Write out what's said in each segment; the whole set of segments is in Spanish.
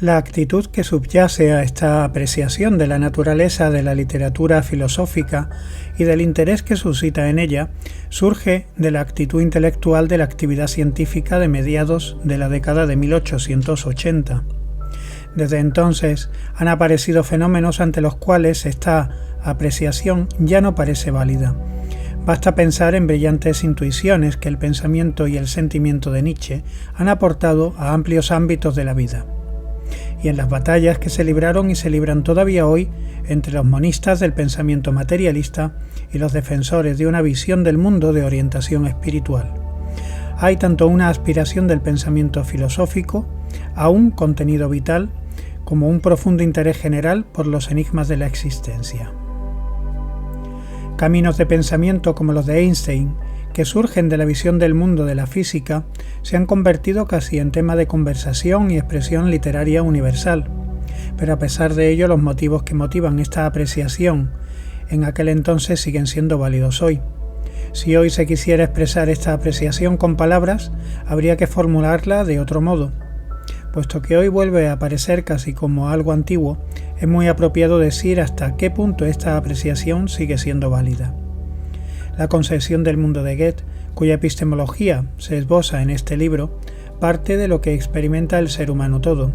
La actitud que subyace a esta apreciación de la naturaleza de la literatura filosófica y del interés que suscita en ella surge de la actitud intelectual de la actividad científica de mediados de la década de 1880. Desde entonces han aparecido fenómenos ante los cuales esta apreciación ya no parece válida. Basta pensar en brillantes intuiciones que el pensamiento y el sentimiento de Nietzsche han aportado a amplios ámbitos de la vida, y en las batallas que se libraron y se libran todavía hoy entre los monistas del pensamiento materialista y los defensores de una visión del mundo de orientación espiritual. Hay tanto una aspiración del pensamiento filosófico a un contenido vital como un profundo interés general por los enigmas de la existencia. Caminos de pensamiento como los de Einstein, que surgen de la visión del mundo de la física, se han convertido casi en tema de conversación y expresión literaria universal. Pero a pesar de ello, los motivos que motivan esta apreciación en aquel entonces siguen siendo válidos hoy. Si hoy se quisiera expresar esta apreciación con palabras, habría que formularla de otro modo. Puesto que hoy vuelve a aparecer casi como algo antiguo, es muy apropiado decir hasta qué punto esta apreciación sigue siendo válida. La concepción del mundo de Goethe, cuya epistemología se esboza en este libro, parte de lo que experimenta el ser humano todo.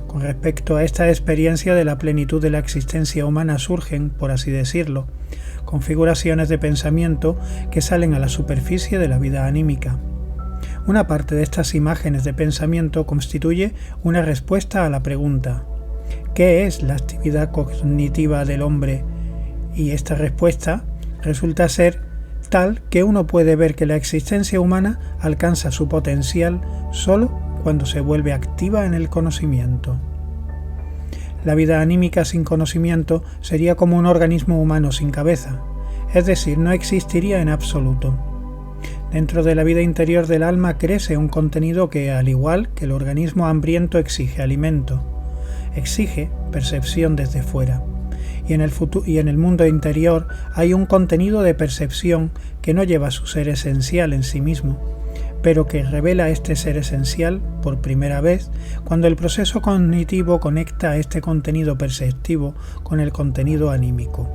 Con respecto a esta experiencia de la plenitud de la existencia humana surgen, por así decirlo, configuraciones de pensamiento que salen a la superficie de la vida anímica. Una parte de estas imágenes de pensamiento constituye una respuesta a la pregunta ¿qué es la actividad cognitiva del hombre? Y esta respuesta resulta ser tal que uno puede ver que la existencia humana alcanza su potencial solo cuando se vuelve activa en el conocimiento. La vida anímica sin conocimiento sería como un organismo humano sin cabeza, es decir, no existiría en absoluto. Dentro de la vida interior del alma crece un contenido que, al igual que el organismo hambriento, exige alimento, exige percepción desde fuera. Y en el mundo interior hay un contenido de percepción que no lleva su ser esencial en sí mismo, pero que revela este ser esencial por primera vez cuando el proceso cognitivo conecta este contenido perceptivo con el contenido anímico.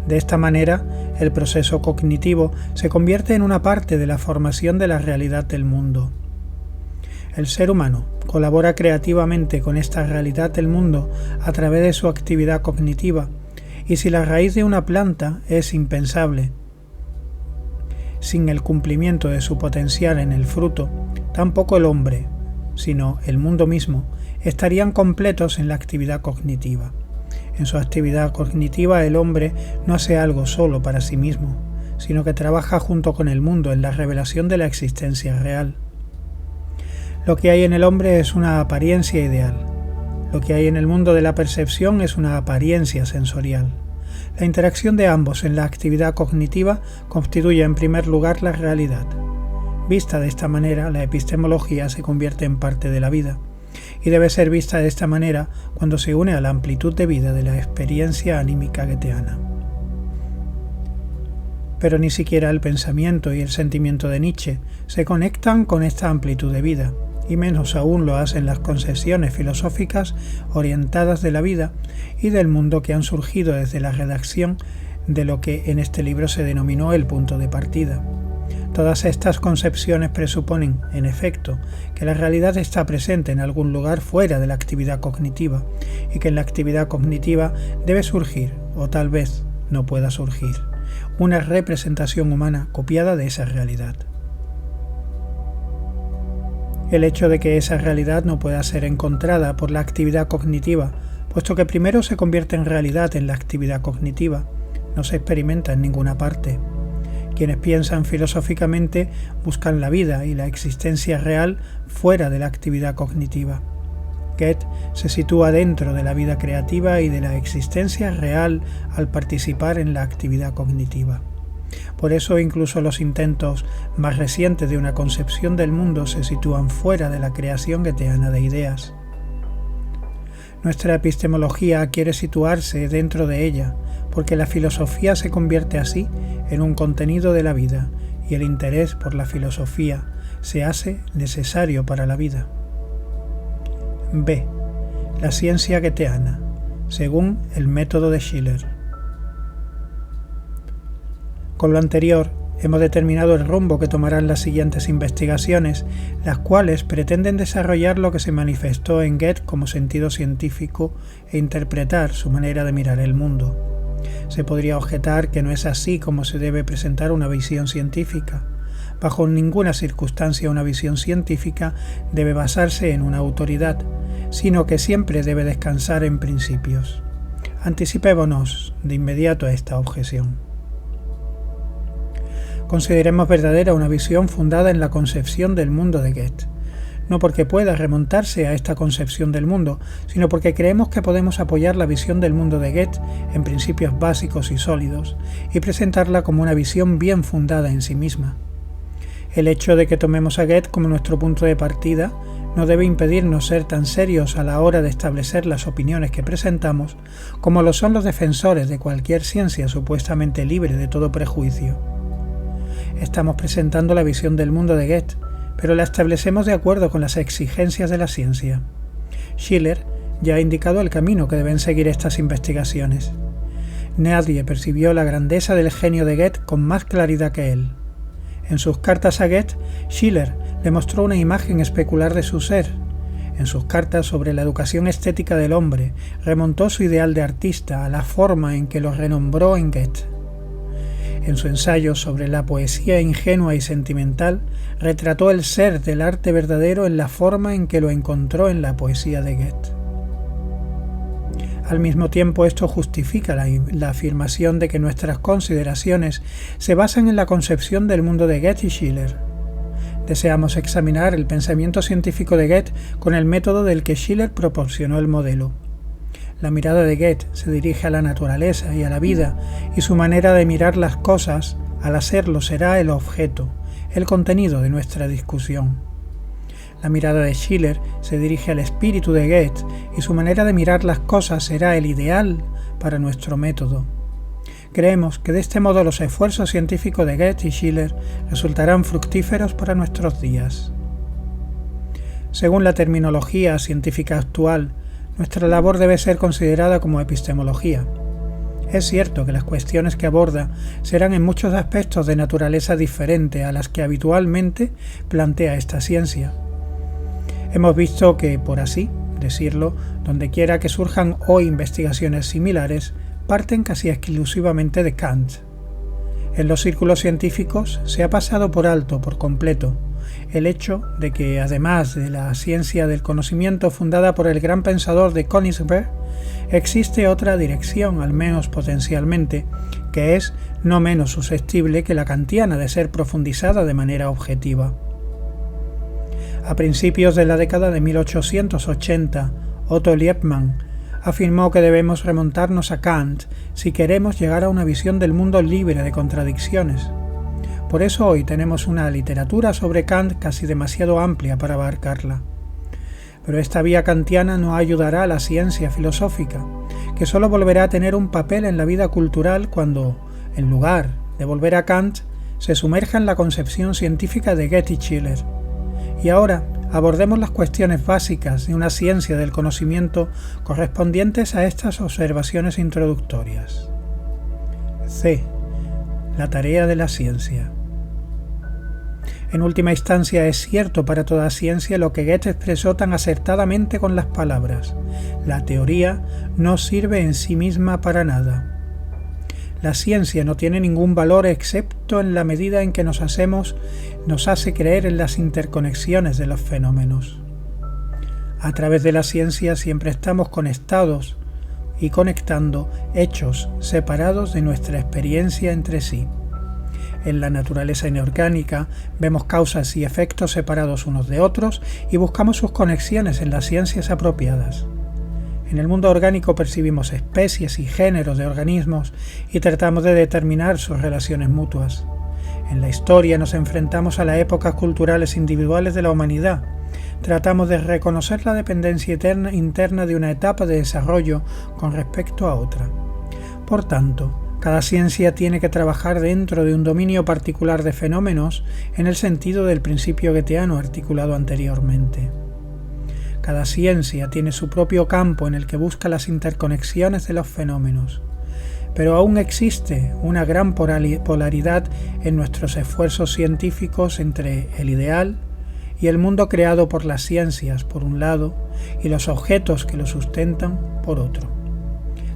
De esta manera, el proceso cognitivo se convierte en una parte de la formación de la realidad del mundo. El ser humano colabora creativamente con esta realidad del mundo a través de su actividad cognitiva, y si la raíz de una planta es impensable, sin el cumplimiento de su potencial en el fruto, tampoco el hombre, sino el mundo mismo, estarían completos en la actividad cognitiva. En su actividad cognitiva el hombre no hace algo solo para sí mismo, sino que trabaja junto con el mundo en la revelación de la existencia real. Lo que hay en el hombre es una apariencia ideal. Lo que hay en el mundo de la percepción es una apariencia sensorial. La interacción de ambos en la actividad cognitiva constituye en primer lugar la realidad. Vista de esta manera, la epistemología se convierte en parte de la vida, y debe ser vista de esta manera cuando se une a la amplitud de vida de la experiencia anímica goetheana. Pero ni siquiera el pensamiento y el sentimiento de Nietzsche se conectan con esta amplitud de vida, y menos aún lo hacen las concepciones filosóficas orientadas de la vida y del mundo que han surgido desde la redacción de lo que en este libro se denominó el punto de partida. Todas estas concepciones presuponen, en efecto, que la realidad está presente en algún lugar fuera de la actividad cognitiva y que en la actividad cognitiva debe surgir, o tal vez no pueda surgir, una representación humana copiada de esa realidad. El hecho de que esa realidad no pueda ser encontrada por la actividad cognitiva, puesto que primero se convierte en realidad en la actividad cognitiva, no se experimenta en ninguna parte. Quienes piensan filosóficamente buscan la vida y la existencia real fuera de la actividad cognitiva. Goethe se sitúa dentro de la vida creativa y de la existencia real al participar en la actividad cognitiva. Por eso incluso los intentos más recientes de una concepción del mundo se sitúan fuera de la creación goetheana de ideas. Nuestra epistemología quiere situarse dentro de ella, porque la filosofía se convierte así en un contenido de la vida y el interés por la filosofía se hace necesario para la vida. B. la ciencia goetheana, según el método de Schiller. Con lo anterior, hemos determinado el rumbo que tomarán las siguientes investigaciones, las cuales pretenden desarrollar lo que se manifestó en Goethe como sentido científico e interpretar su manera de mirar el mundo. Se podría objetar que no es así como se debe presentar una visión científica. Bajo ninguna circunstancia una visión científica debe basarse en una autoridad, sino que siempre debe descansar en principios. Anticipémonos de inmediato a esta objeción. Consideremos verdadera una visión fundada en la concepción del mundo de Goethe, no porque pueda remontarse a esta concepción del mundo, sino porque creemos que podemos apoyar la visión del mundo de Goethe en principios básicos y sólidos y presentarla como una visión bien fundada en sí misma. El hecho de que tomemos a Goethe como nuestro punto de partida no debe impedirnos ser tan serios a la hora de establecer las opiniones que presentamos como lo son los defensores de cualquier ciencia supuestamente libre de todo prejuicio. Estamos presentando la visión del mundo de Goethe, pero la establecemos de acuerdo con las exigencias de la ciencia. Schiller ya ha indicado el camino que deben seguir estas investigaciones. Nadie percibió la grandeza del genio de Goethe con más claridad que él. En sus cartas a Goethe, Schiller le mostró una imagen especular de su ser. En sus cartas sobre la educación estética del hombre, remontó su ideal de artista a la forma en que lo renombró en Goethe. En su ensayo sobre la poesía ingenua y sentimental, retrató el ser del arte verdadero en la forma en que lo encontró en la poesía de Goethe. Al mismo tiempo, esto justifica la afirmación de que nuestras consideraciones se basan en la concepción del mundo de Goethe y Schiller. Deseamos examinar el pensamiento científico de Goethe con el método del que Schiller proporcionó el modelo. La mirada de Goethe se dirige a la naturaleza y a la vida, y su manera de mirar las cosas, al hacerlo, será el objeto, el contenido de nuestra discusión. La mirada de Schiller se dirige al espíritu de Goethe, y su manera de mirar las cosas será el ideal para nuestro método. Creemos que de este modo los esfuerzos científicos de Goethe y Schiller resultarán fructíferos para nuestros días. Según la terminología científica actual, nuestra labor debe ser considerada como epistemología. Es cierto que las cuestiones que aborda serán en muchos aspectos de naturaleza diferente a las que habitualmente plantea esta ciencia. Hemos visto que, por así decirlo, dondequiera que surjan hoy investigaciones similares, parten casi exclusivamente de Kant. En los círculos científicos se ha pasado por alto por completo el hecho de que, además de la ciencia del conocimiento fundada por el gran pensador de Königsberg, existe otra dirección, al menos potencialmente, que es no menos susceptible que la kantiana de ser profundizada de manera objetiva. A principios de la década de 1880, Otto Liebmann afirmó que debemos remontarnos a Kant si queremos llegar a una visión del mundo libre de contradicciones. Por eso hoy tenemos una literatura sobre Kant casi demasiado amplia para abarcarla. Pero esta vía kantiana no ayudará a la ciencia filosófica, que solo volverá a tener un papel en la vida cultural cuando, en lugar de volver a Kant, se sumerja en la concepción científica de Goethe y Schiller. Y ahora abordemos las cuestiones básicas de una ciencia del conocimiento correspondientes a estas observaciones introductorias. C. La tarea de la ciencia. En última instancia es cierto para toda ciencia lo que Goethe expresó tan acertadamente con las palabras: la teoría no sirve en sí misma para nada. La ciencia no tiene ningún valor excepto en la medida en que nos hace creer en las interconexiones de los fenómenos. A través de la ciencia siempre estamos conectados y conectando hechos separados de nuestra experiencia entre sí. En la naturaleza inorgánica vemos causas y efectos separados unos de otros y buscamos sus conexiones en las ciencias apropiadas. En el mundo orgánico percibimos especies y géneros de organismos y tratamos de determinar sus relaciones mutuas. En la historia nos enfrentamos a las épocas culturales individuales de la humanidad. Tratamos de reconocer la dependencia interna de una etapa de desarrollo con respecto a otra. Por tanto, cada ciencia tiene que trabajar dentro de un dominio particular de fenómenos en el sentido del principio goetheano articulado anteriormente. Cada ciencia tiene su propio campo en el que busca las interconexiones de los fenómenos, pero aún existe una gran polaridad en nuestros esfuerzos científicos entre el ideal y el mundo creado por las ciencias, por un lado, y los objetos que lo sustentan, por otro.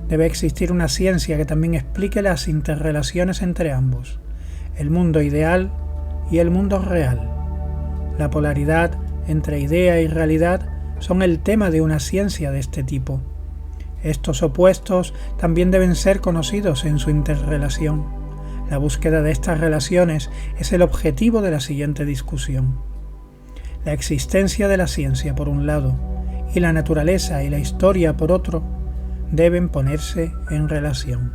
Debe existir una ciencia que también explique las interrelaciones entre ambos, el mundo ideal y el mundo real. La polaridad entre idea y realidad son el tema de una ciencia de este tipo. Estos opuestos también deben ser conocidos en su interrelación. La búsqueda de estas relaciones es el objetivo de la siguiente discusión. La existencia de la ciencia por un lado y la naturaleza y la historia por otro deben ponerse en relación.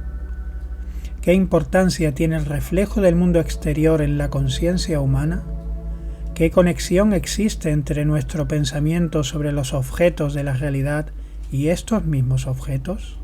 ¿Qué importancia tiene el reflejo del mundo exterior en la conciencia humana? ¿Qué conexión existe entre nuestro pensamiento sobre los objetos de la realidad y estos mismos objetos?